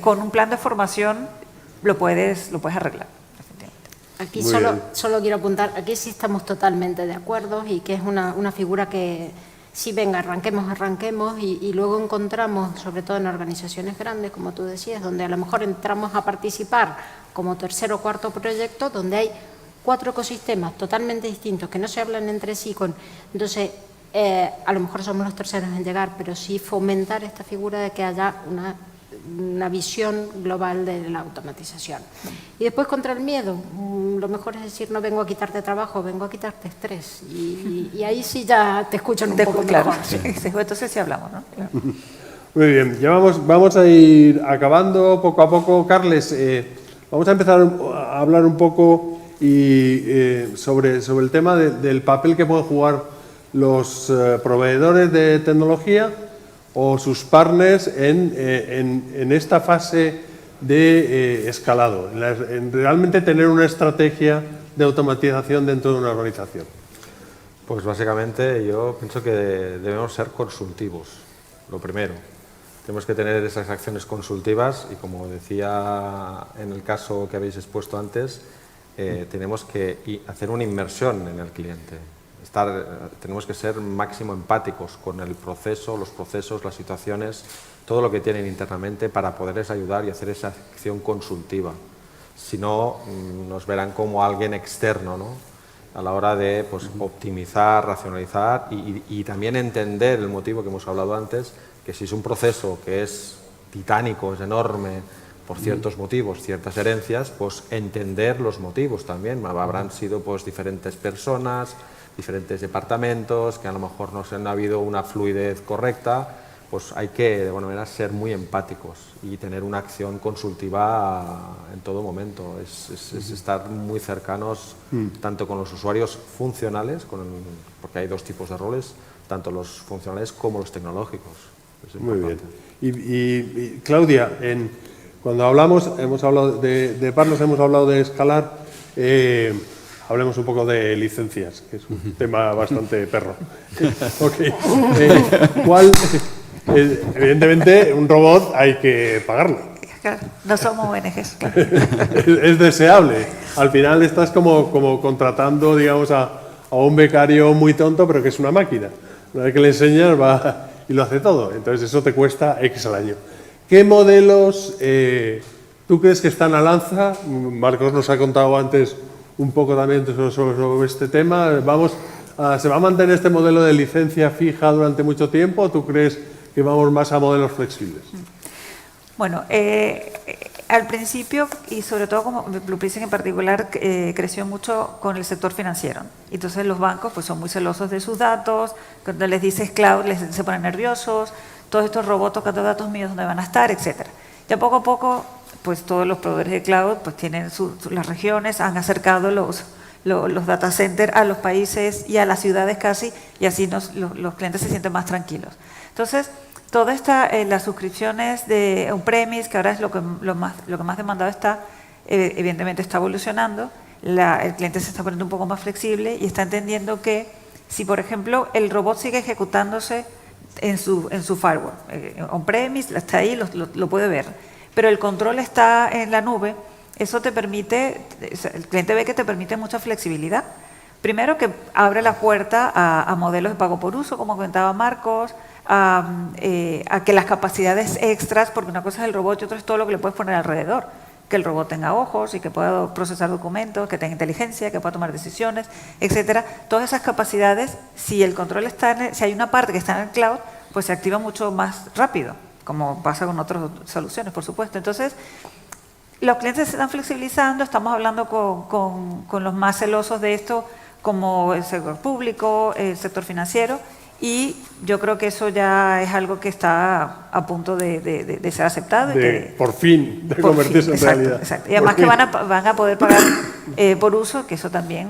con un plan de formación lo puedes arreglar. Aquí solo quiero apuntar, aquí sí estamos totalmente de acuerdo y que es una figura que sí, venga, arranquemos y luego encontramos, sobre todo en organizaciones grandes, como tú decías, donde a lo mejor entramos a participar como tercer o cuarto proyecto, donde hay 4 ecosistemas totalmente distintos que no se hablan entre sí. Entonces, a lo mejor somos los terceros en llegar, pero sí fomentar esta figura de que haya una visión global de la automatización. Y después contra el miedo, lo mejor es decir, no vengo a quitarte trabajo, vengo a quitarte estrés. Y ahí sí ya te escuchan un poco claro, mejor. Sí, entonces sí hablamos, ¿no? Claro. Muy bien, ya vamos a ir acabando poco a poco. Carles, vamos a empezar a hablar un poco sobre el tema del papel que pueden jugar los proveedores de tecnología o sus partners en esta fase de escalado, en realmente tener una estrategia de automatización dentro de una organización. Pues básicamente yo pienso que debemos ser consultivos, lo primero. Tenemos que tener esas acciones consultivas y, como decía en el caso que habéis expuesto antes, tenemos que hacer una inmersión en el cliente. Tenemos que ser máximo empáticos con el proceso, los procesos, las situaciones, todo lo que tienen internamente para poderles ayudar y hacer esa acción consultiva. Si no, nos verán como alguien externo, ¿no? A la hora de optimizar, racionalizar y también entender el motivo que hemos hablado antes, que que si es un proceso que es titánico, es enorme, por ciertos motivos, ciertas herencias, pues entender los motivos también. Habrán sido pues diferentes personas, diferentes departamentos, que a lo mejor no ha habido una fluidez correcta, pues hay que de alguna manera ser muy empáticos y tener una acción consultiva en todo momento. Es estar muy cercanos tanto con los usuarios funcionales, porque hay dos tipos de roles, tanto los funcionales como los tecnológicos. Muy bien. Y Claudia, cuando hemos hablado de partners, hemos hablado de escalar, hablemos un poco de licencias, que es un tema bastante perro. Okay. Evidentemente, un robot hay que pagarlo. Claro, no somos ONGs. Claro. Es deseable. Al final estás como contratando, digamos, a un becario muy tonto, pero que es una máquina. Una vez que le enseñas, va y lo hace todo. Entonces, eso te cuesta X al año. ¿Qué modelos tú crees que están al alza? Marcos nos ha contado antes un poco también sobre este tema. ¿Se va a mantener este modelo de licencia fija durante mucho tiempo o tú crees que vamos más a modelos flexibles? Bueno, al principio, y sobre todo como Blueprinting en particular, creció mucho con el sector financiero. Entonces los bancos pues, son muy celosos de sus datos, cuando les dices cloud se ponen nerviosos, todos estos robots tocando datos míos dónde van a estar, etcétera. Ya poco a poco, pues todos los proveedores de cloud pues tienen las regiones, han acercado los data centers a los países y a las ciudades casi, y así los clientes se sienten más tranquilos. Entonces, toda las suscripciones de on-premise, que ahora es lo que más demandado está, evidentemente está evolucionando, el cliente se está poniendo un poco más flexible y está entendiendo que si, por ejemplo, el robot sigue ejecutándose en su firewall, on-premise, está ahí, lo puede ver, pero el control está en la nube, eso te permite, el cliente ve que te permite mucha flexibilidad. Primero que abre la puerta a modelos de pago por uso, como comentaba Marcos, a que las capacidades extras, porque una cosa es el robot y otra es todo lo que le puedes poner alrededor, que el robot tenga ojos y que pueda procesar documentos, que tenga inteligencia, que pueda tomar decisiones, etcétera. Todas esas capacidades, si el control si hay una parte que está en el cloud, pues se activa mucho más rápido, como pasa con otras soluciones, por supuesto. Entonces, los clientes se están flexibilizando, estamos hablando con los más celosos de esto, como el sector público, el sector financiero, y yo creo que eso ya es algo que está a punto de ser aceptado. Por fin, de convertirse en realidad. Exacto. Y además que van a poder pagar por uso, que eso también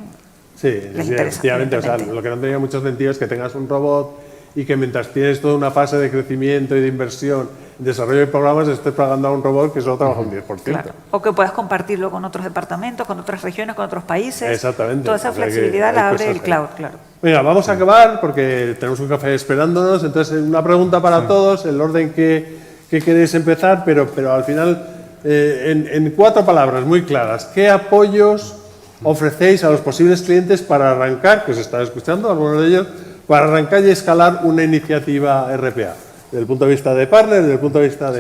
les interesa. Efectivamente. O sea, lo que no tenía mucho sentido es que tengas un robot y que mientras tienes toda una fase de crecimiento y de inversión, desarrollo de programas, estés pagando a un robot que solo trabaja un 10%. Claro. O que puedas compartirlo con otros departamentos, con otras regiones, con otros países. Exactamente. Toda esa flexibilidad la abre el cloud, claro. Venga, vamos a acabar porque tenemos un café esperándonos. Entonces, una pregunta para todos, el orden que queréis empezar, pero al final, en 4 palabras muy claras, ¿qué apoyos ofrecéis a los posibles clientes para arrancar, que os están escuchando, algunos de ellos, para arrancar y escalar una iniciativa RPA? Desde el punto de vista de partner, desde el punto de vista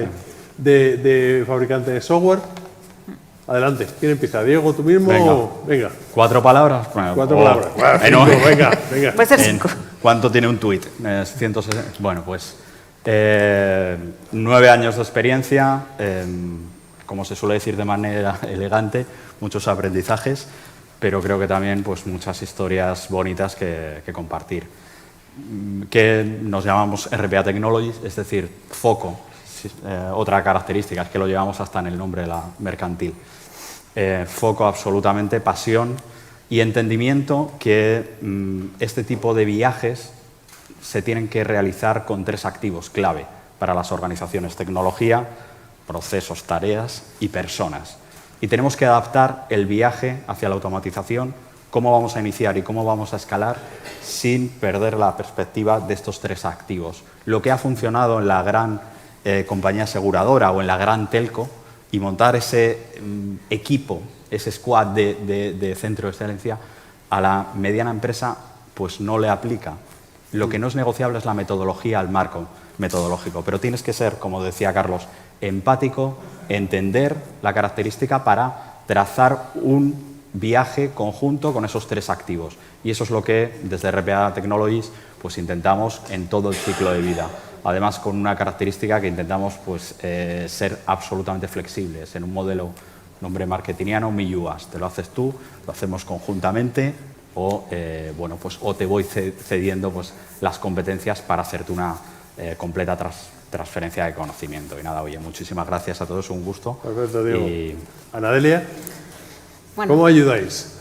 de fabricante de software. Adelante, ¿quién empieza? ¿Diego, tú mismo? Venga. 4 palabras. Bueno, 4 palabras. Bueno, 5, venga. Puede ser 5. ¿Cuánto tiene un tuit? 160. Bueno, pues 9 años de experiencia, como se suele decir de manera elegante, muchos aprendizajes, pero creo que también pues, muchas historias bonitas que compartir. Que nos llamamos RPA Technologies, es decir, foco. Otra característica es que lo llevamos hasta en el nombre de la mercantil. Foco absolutamente, pasión y entendimiento que este tipo de viajes se tienen que realizar con 3 activos clave para las organizaciones: tecnología, procesos, tareas y personas. Y tenemos que adaptar el viaje hacia la automatización, cómo vamos a iniciar y cómo vamos a escalar sin perder la perspectiva de estos 3 activos. Lo que ha funcionado en la gran compañía aseguradora o en la gran telco, y montar ese equipo, ese squad de centro de excelencia a la mediana empresa, pues no le aplica. Lo que no es negociable es la metodología, el marco metodológico, pero tienes que ser, como decía Carlos, empático, entender la característica para trazar un viaje conjunto con esos 3 activos. Y eso es lo que desde RPA Technologies pues intentamos en todo el ciclo de vida. además con una característica que intentamos pues, ser absolutamente flexibles en un modelo, nombre marketingiano, me you us. Te lo haces tú, lo hacemos conjuntamente o, bueno, pues, o te voy cediendo pues, las competencias para hacerte una completa transferencia de conocimiento. Y nada, oye, muchísimas gracias a todos, un gusto. Perfecto, Diego. Y... Anadelia, Bueno, ¿cómo ayudáis?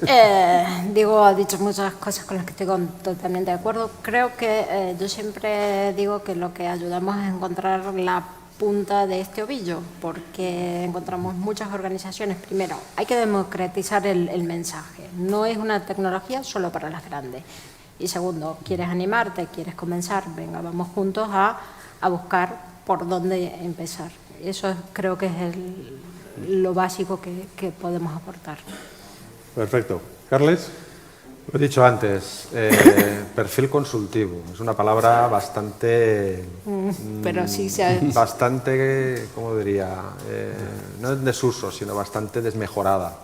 Diego ha dicho muchas cosas con las que estoy totalmente de acuerdo. Creo que yo siempre digo que lo que ayudamos es encontrar la punta de este ovillo, porque encontramos muchas organizaciones. Primero, hay que democratizar el mensaje. No es una tecnología solo para las grandes. Y segundo, quieres animarte, quieres comenzar, venga, vamos juntos a buscar por dónde empezar. Eso creo que es lo básico que podemos aportar. Perfecto. Carles. Lo he dicho antes, perfil consultivo. Es una palabra bastante... Pero sí se ha... Bastante, ¿cómo diría? No en desuso, sino bastante desmejorada.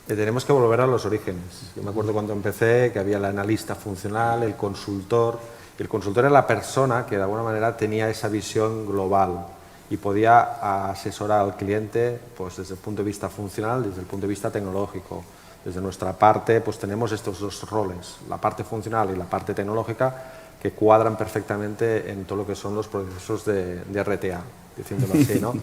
Tenemos que volver a los orígenes. Yo me acuerdo cuando empecé que había el analista funcional, el consultor. Y el consultor era la persona que de alguna manera tenía esa visión global y podía asesorar al cliente pues, desde el punto de vista funcional, desde el punto de vista tecnológico. Desde nuestra parte pues, tenemos estos dos roles, la parte funcional y la parte tecnológica, que cuadran perfectamente en todo lo que son los procesos de RTA, diciéndolo así, ¿no?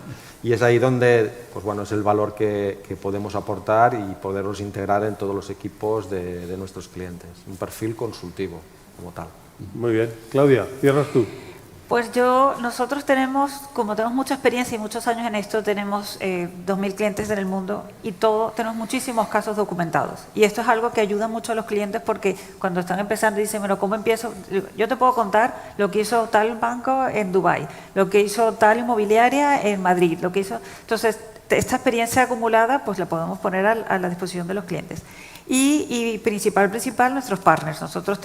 Y es ahí donde pues, bueno, es el valor que podemos aportar y poderlos integrar en todos los equipos de nuestros clientes. Un perfil consultivo como tal. Muy bien. Claudia, cierras tú. Pues nosotros tenemos, como tenemos mucha experiencia y muchos años en esto, tenemos 2.000 clientes en el mundo y tenemos muchísimos casos documentados. Y esto es algo que ayuda mucho a los clientes porque cuando están empezando dicen, bueno, ¿cómo empiezo? Yo te puedo contar lo que hizo tal banco en Dubái, lo que hizo tal inmobiliaria en Madrid, lo que hizo... Entonces, esta experiencia acumulada pues la podemos poner a la disposición de los clientes. Y principal, nuestros partners. Nosotros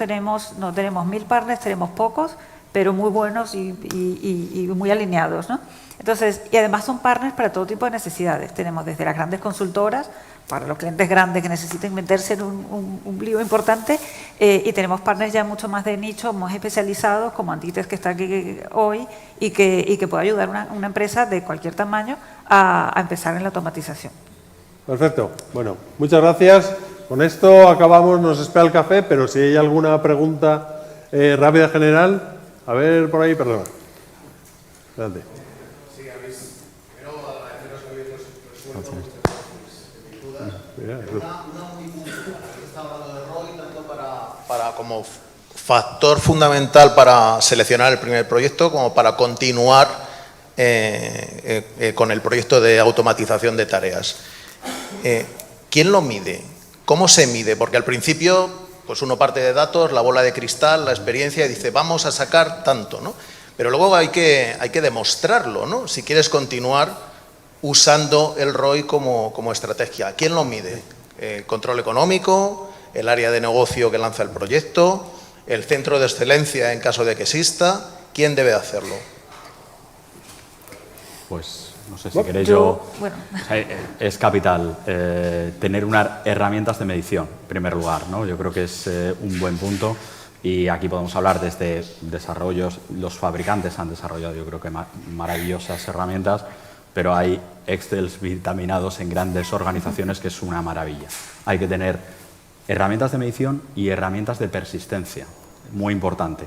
no tenemos 1.000 partners, tenemos pocos, pero muy buenos y muy alineados, ¿no? Entonces, y además son partners para todo tipo de necesidades. Tenemos desde las grandes consultoras, para los clientes grandes que necesiten meterse en un lío importante, y tenemos partners ya mucho más de nicho, más especializados, como Antites, que está aquí hoy, y que puede ayudar a una empresa de cualquier tamaño a empezar en la automatización. Perfecto. Bueno, muchas gracias. Con esto acabamos, nos espera el café, pero si hay alguna pregunta rápida general... A ver, por ahí, perdona. Adelante. Sí, habéis... Pero agradeceros que habéis resuelto muchas dudas. Una muy puntual. Está hablando de ROI tanto para como factor fundamental para seleccionar el primer proyecto como para continuar con el proyecto de automatización de tareas. ¿Quién lo mide? ¿Cómo se mide? Porque al principio... pues uno parte de datos, la bola de cristal, la experiencia y dice, vamos a sacar tanto, ¿no? Pero luego hay que demostrarlo, ¿no? Si quieres continuar usando el ROI como estrategia. ¿Quién lo mide? ¿Control económico? ¿El área de negocio que lanza el proyecto? ¿El centro de excelencia en caso de que exista? ¿Quién debe hacerlo? Pues... No sé si queréis bueno. Es capital tener unas herramientas de medición, en primer lugar, ¿no? Yo creo que es un buen punto y aquí podemos hablar desde desarrollos, los fabricantes han desarrollado yo creo que maravillosas herramientas, pero hay Excels vitaminados en grandes organizaciones que es una maravilla. Hay que tener herramientas de medición y herramientas de persistencia, muy importante.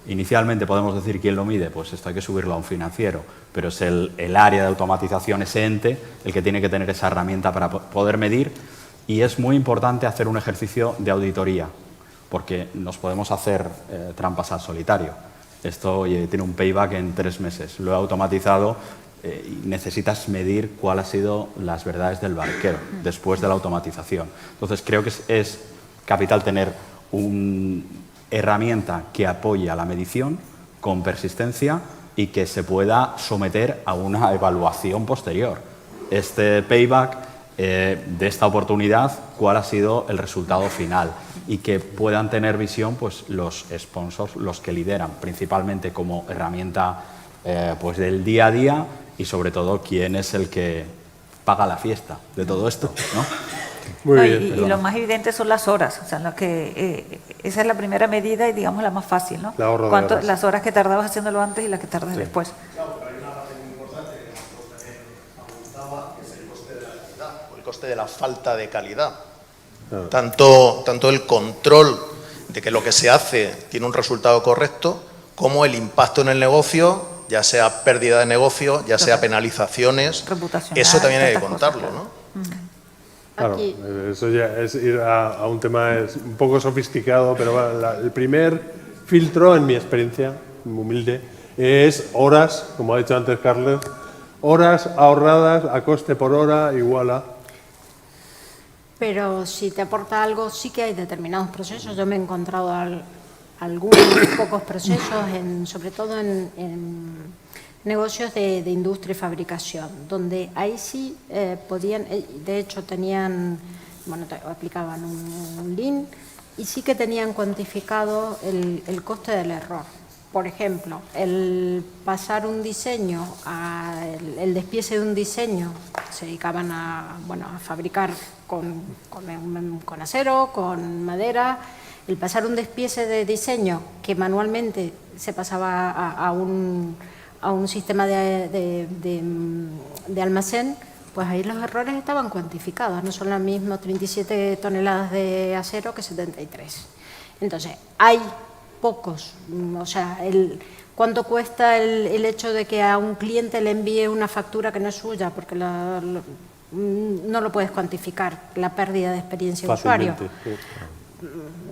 Inicialmente podemos decir quién lo mide, pues esto hay que subirlo a un financiero, pero es el área de automatización, ese ente, el que tiene que tener esa herramienta para poder medir y es muy importante hacer un ejercicio de auditoría, porque nos podemos hacer trampas al solitario. Esto oye, tiene un payback en 3 meses, lo he automatizado y necesitas medir cuál ha sido las verdades del barquero después de la automatización. Entonces creo que es capital tener un... herramienta que apoye a la medición con persistencia y que se pueda someter a una evaluación posterior. Este payback de esta oportunidad, cuál ha sido el resultado final y que puedan tener visión pues, los sponsors, los que lideran, principalmente como herramienta pues, del día a día y sobre todo quién es el que paga la fiesta de todo esto, ¿no? Muy ¿no? bien, Y lo más evidente son las horas, o sea, esa es la primera medida y digamos la más fácil, ¿no? El ahorro de horas. Las horas que tardabas haciéndolo antes y las que tardas después. El coste de la falta de calidad. Claro. Tanto el control de que lo que se hace tiene un resultado correcto, como el impacto en el negocio, ya sea pérdida de negocio, ya sea penalizaciones. Reputacional, Eso también hay que tantas cosas, contarlo, claro. ¿no? Claro, Aquí. eso ya es ir a un tema un poco sofisticado, pero bueno, el primer filtro, en mi experiencia, muy humilde, es horas, como ha dicho antes Carlos, horas ahorradas a coste por hora igual a... Pero si te aporta algo, sí que hay determinados procesos. Yo me he encontrado algunos pocos procesos, sobre todo en negocios de industria y fabricación, donde ahí sí podían, de hecho tenían, bueno, aplicaban un Lean y sí que tenían cuantificado el coste del error. Por ejemplo, el pasar un diseño, el despiece de un diseño, se dedicaban a fabricar con acero, con madera. El pasar un despiece de diseño que manualmente se pasaba a un sistema de almacén, pues ahí los errores estaban cuantificados, no son lo mismo 37 toneladas de acero que 73. Entonces, hay pocos, o sea, ¿cuánto cuesta el hecho de que a un cliente le envíe una factura que no es suya? Porque no lo puedes cuantificar, la pérdida de experiencia de usuario. Sí.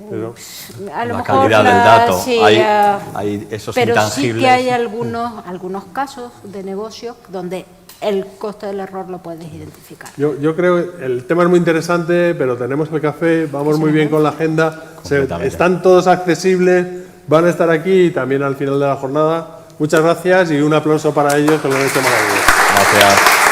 Pero, A lo La mejor calidad del dato, sí, hay esos pero intangibles. sí que hay algunos casos de negocios donde el coste del error lo puedes identificar. yo creo que el tema es muy interesante, pero tenemos el café, vamos muy bien con la agenda, Completamente. están todos accesibles, van a estar aquí también al final de la jornada. Muchas gracias y un aplauso para ellos, que lo han hecho maravilloso. Gracias.